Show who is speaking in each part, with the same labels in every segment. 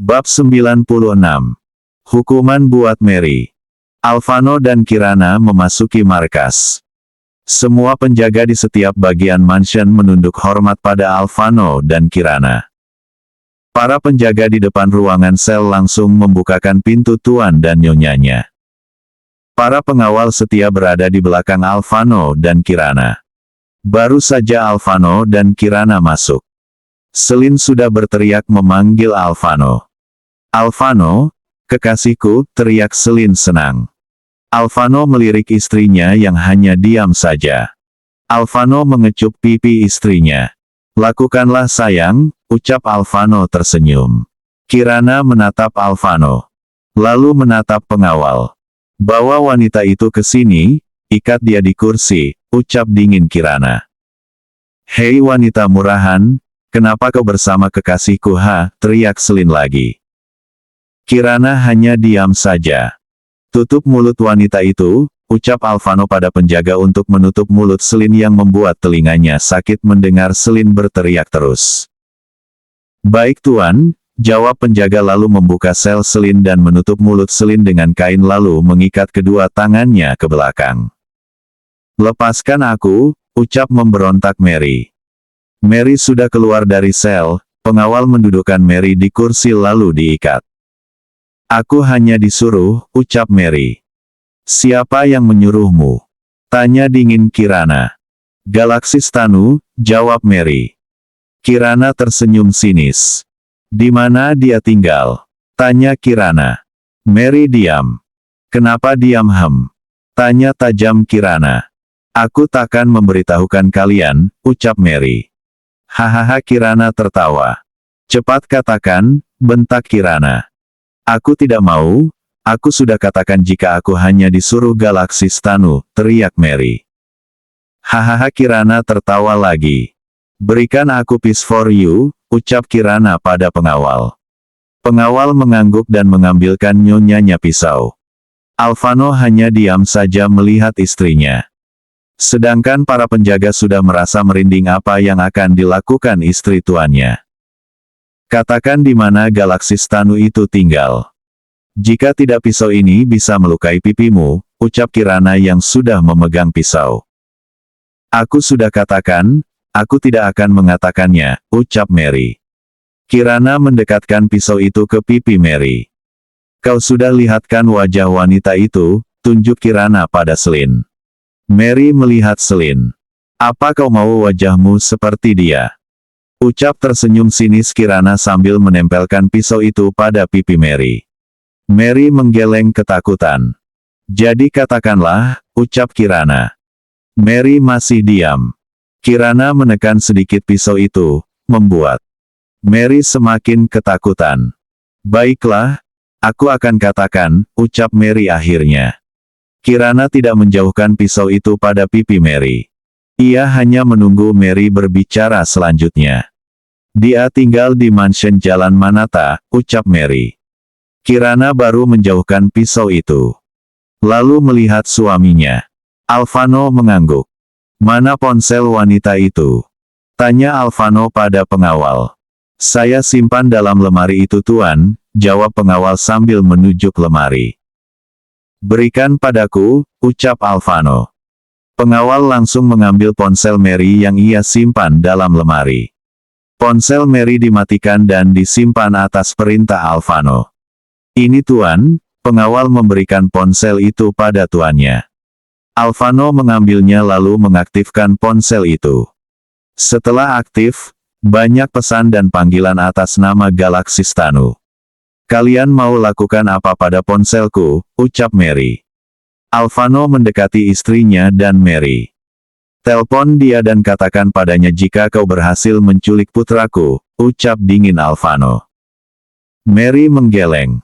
Speaker 1: Bab 96. Hukuman buat Mary. Alvano dan Kirana memasuki markas. Semua penjaga di setiap bagian mansion menunduk hormat pada Alvano dan Kirana. Para penjaga di depan ruangan sel langsung membukakan pintu tuan dan nyonyanya. Para pengawal setia berada di belakang Alvano dan Kirana. Baru saja Alvano dan Kirana masuk, Selin sudah berteriak memanggil Alvano. "Alvano, kekasihku," teriak Selin senang. Alvano melirik istrinya yang hanya diam saja. Alvano mengecup pipi istrinya. "Lakukanlah sayang," ucap Alvano tersenyum. Kirana menatap Alvano, lalu menatap pengawal. "Bawa wanita itu ke sini, ikat dia di kursi," ucap dingin Kirana. "Hei wanita murahan, kenapa kau bersama kekasihku?" Teriak Selin lagi. Kirana hanya diam saja. "Tutup mulut wanita itu," ucap Alvano pada penjaga untuk menutup mulut Selin yang membuat telinganya sakit mendengar Selin berteriak terus. "Baik tuan," jawab penjaga lalu membuka sel Selin dan menutup mulut Selin dengan kain lalu mengikat kedua tangannya ke belakang. "Lepaskan aku," ucap memberontak Mary. Mary sudah keluar dari sel, pengawal mendudukkan Mary di kursi lalu diikat. "Aku hanya disuruh," ucap Mary. "Siapa yang menyuruhmu?" tanya dingin Kirana. "Galaksis Tanu," jawab Mary. Kirana tersenyum sinis. "Di mana dia tinggal?" tanya Kirana. Mary diam. "Kenapa diam?" tanya tajam Kirana. "Aku takkan memberitahukan kalian," ucap Mary. "Hahaha," Kirana tertawa. "Cepat katakan," bentak Kirana. "Aku tidak mau, aku sudah katakan jika aku hanya disuruh Galaksis Tanu," teriak Mary. "Hahaha," Kirana tertawa lagi. "Berikan aku piece for you," ucap Kirana pada pengawal. Pengawal mengangguk dan mengambilkan nyonyanya pisau. Alvano hanya diam saja melihat istrinya. Sedangkan para penjaga sudah merasa merinding apa yang akan dilakukan istri tuannya. "Katakan di mana Galaksis Tanu itu tinggal. Jika tidak pisau ini bisa melukai pipimu," ucap Kirana yang sudah memegang pisau. "Aku sudah katakan, aku tidak akan mengatakannya," ucap Mary. Kirana mendekatkan pisau itu ke pipi Mary. "Kau sudah lihatkan wajah wanita itu?" tunjuk Kirana pada Selin. Mary melihat Selin. "Apa kau mau wajahmu seperti dia?" ucap tersenyum sinis Kirana sambil menempelkan pisau itu pada pipi Mary. Mary menggeleng ketakutan. "Jadi katakanlah," ucap Kirana. Mary masih diam. Kirana menekan sedikit pisau itu, membuat Mary semakin ketakutan. "Baiklah, aku akan katakan," ucap Mary akhirnya. Kirana tidak menjauhkan pisau itu pada pipi Mary. Ia hanya menunggu Mary berbicara selanjutnya. "Dia tinggal di mansion Jalan Manata," ucap Mary. Kirana baru menjauhkan pisau itu, lalu melihat suaminya. Alvano mengangguk. "Mana ponsel wanita itu?" tanya Alvano pada pengawal. "Saya simpan dalam lemari itu tuan," jawab pengawal sambil menunjuk lemari. "Berikan padaku," ucap Alvano. Pengawal langsung mengambil ponsel Mary yang ia simpan dalam lemari. Ponsel Mary dimatikan dan disimpan atas perintah Alvano. "Ini tuan," pengawal memberikan ponsel itu pada tuannya. Alvano mengambilnya lalu mengaktifkan ponsel itu. Setelah aktif, banyak pesan dan panggilan atas nama Galaksis Tanu. "Kalian mau lakukan apa pada ponselku?" ucap Mary. Alvano mendekati istrinya dan Mary. "Telepon dia dan katakan padanya jika kau berhasil menculik putraku," ucap dingin Alvano. Mary menggeleng.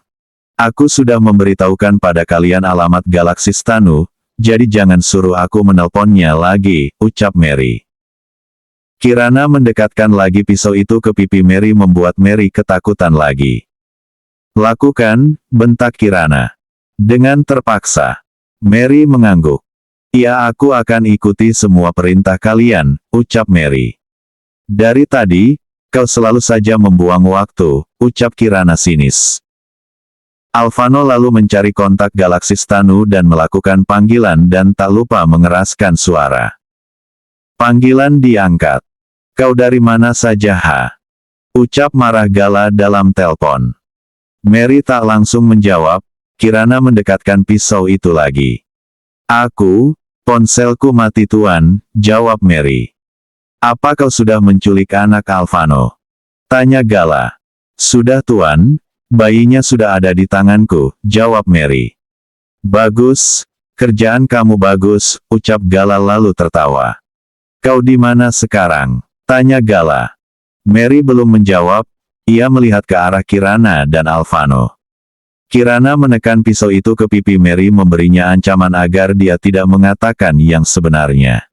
Speaker 1: "Aku sudah memberitahukan pada kalian alamat Galaksis Tanu, jadi jangan suruh aku menelponnya lagi," ucap Mary. Kirana mendekatkan lagi pisau itu ke pipi Mary membuat Mary ketakutan lagi. "Lakukan," bentak Kirana. Dengan terpaksa, Mary mengangguk. "Iya, aku akan ikuti semua perintah kalian," ucap Mary. "Dari tadi, kau selalu saja membuang waktu, ucap Kirana sinis. Alphano lalu mencari kontak galaksi Stanu dan melakukan panggilan dan tak lupa mengeraskan suara. Panggilan diangkat. Kau dari mana saja ha? Ucap marah Gala dalam telepon. Mary tak langsung menjawab, Kirana mendekatkan pisau itu lagi. Aku, ponselku mati tuan, jawab Mary. Apa kau sudah menculik anak Alphano? Tanya Gala. Sudah tuan, bayinya sudah ada di tanganku, jawab Mary. Bagus, kerjaan kamu bagus, ucap Gala lalu tertawa. Kau di mana sekarang? Tanya Gala. Mary belum menjawab, ia melihat ke arah Kirana dan Alphano. Kirana menekan pisau itu ke pipi Mary memberinya ancaman agar dia tidak mengatakan yang sebenarnya.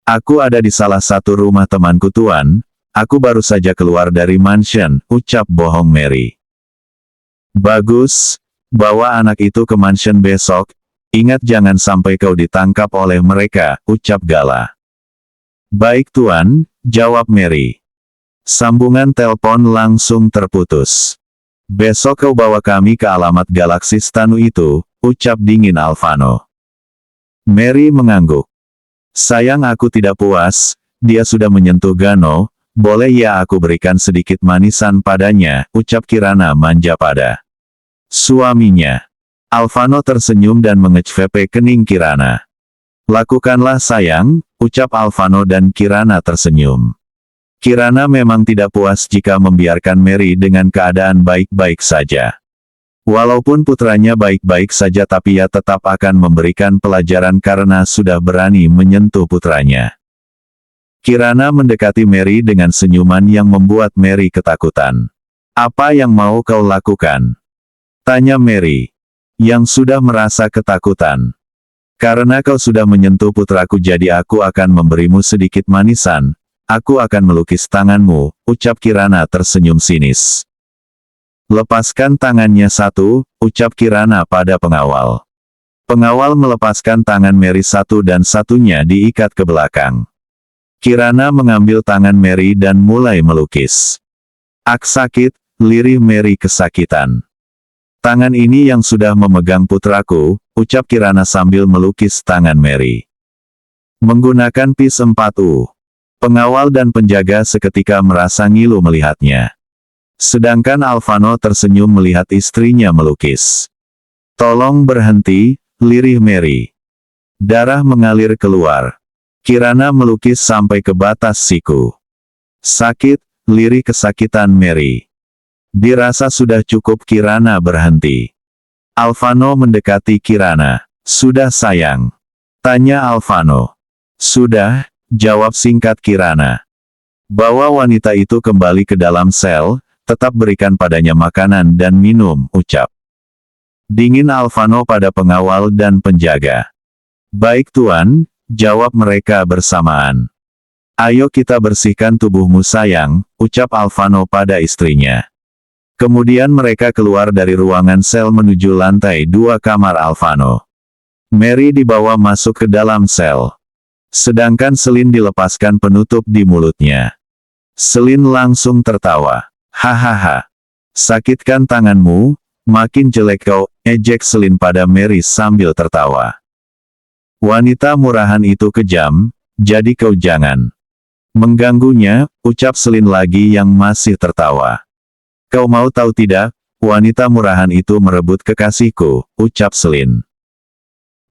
Speaker 1: Aku ada di salah satu rumah temanku tuan, aku baru saja keluar dari mansion, ucap bohong Mary. Bagus, bawa anak itu ke mansion besok, ingat jangan sampai kau ditangkap oleh mereka, ucap Gala. Baik tuan, jawab Mary. Sambungan telepon langsung terputus. Besok kau bawa kami ke alamat galaksi Stanu itu, ucap dingin Alphano. Mary mengangguk. Sayang aku tidak puas, dia sudah menyentuh Gano, boleh ya aku berikan sedikit manisan padanya, ucap Kirana manja pada suaminya. Alphano tersenyum dan mengecvepe kening Kirana. Lakukanlah sayang, ucap Alphano dan Kirana tersenyum. Kirana memang tidak puas jika membiarkan Mary dengan keadaan baik-baik saja. Walaupun putranya baik-baik saja tapi ia tetap akan memberikan pelajaran karena sudah berani menyentuh putranya. Kirana mendekati Mary dengan senyuman yang membuat Mary ketakutan. Apa yang mau kau lakukan? Tanya Mary, yang sudah merasa ketakutan. Karena kau sudah menyentuh putraku jadi aku akan memberimu sedikit manisan. Aku akan melukis tanganmu, ucap Kirana tersenyum sinis. Lepaskan tangannya satu, ucap Kirana pada pengawal. Pengawal melepaskan tangan Mary satu dan satunya diikat ke belakang. Kirana mengambil tangan Mary dan mulai melukis. Ak sakit, lirih Mary kesakitan. Tangan ini yang sudah memegang putraku, ucap Kirana sambil melukis tangan Mary. Menggunakan pis 4U. Pengawal dan penjaga seketika merasa ngilu melihatnya. Sedangkan Alphano tersenyum melihat istrinya melukis. Tolong berhenti, lirih Mary. Darah mengalir keluar. Kirana melukis sampai ke batas siku. Sakit, lirih kesakitan Mary. Dirasa sudah cukup Kirana berhenti. Alphano mendekati Kirana. Sudah sayang? Tanya Alphano. Sudah, jawab singkat Kirana. Bawa wanita itu kembali ke dalam sel, tetap berikan padanya makanan dan minum, ucap dingin Alphano pada pengawal dan penjaga. Baik tuan, jawab mereka bersamaan. Ayo kita bersihkan tubuhmu sayang, ucap Alphano pada istrinya. Kemudian mereka keluar dari ruangan sel menuju lantai 2 kamar Alphano. Mary dibawa masuk ke dalam sel. Sedangkan Selin dilepaskan penutup di mulutnya. Selin langsung tertawa. Hahaha. Sakitkan tanganmu, makin jelek kau, ejek Selin pada Mary sambil tertawa. Wanita murahan itu kejam, jadi kau jangan mengganggunya, ucap Selin lagi yang masih tertawa. Kau mau tahu tidak, wanita murahan itu merebut kekasihku, ucap Selin.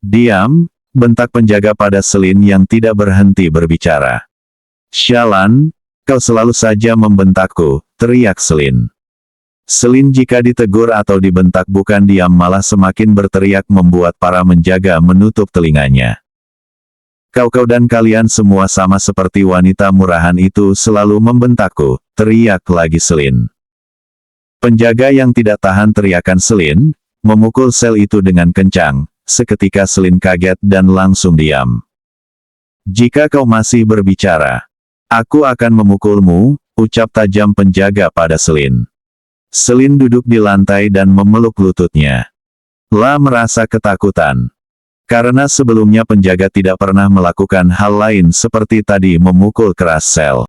Speaker 1: Diam, bentak penjaga pada Selin yang tidak berhenti berbicara. Syalan, kau selalu saja membentakku, teriak Selin. Selin jika ditegur atau dibentak bukan diam malah semakin berteriak membuat para menjaga menutup telinganya. Kau dan kalian semua sama seperti wanita murahan itu selalu membentakku, teriak lagi Selin. Penjaga yang tidak tahan teriakan Selin, memukul sel itu dengan kencang. Seketika Selin kaget dan langsung diam. Jika kau masih berbicara, aku akan memukulmu, ucap tajam penjaga pada Selin. Selin duduk di lantai dan memeluk lututnya. La merasa ketakutan. Karena sebelumnya penjaga tidak pernah melakukan hal lain seperti tadi memukul keras sel.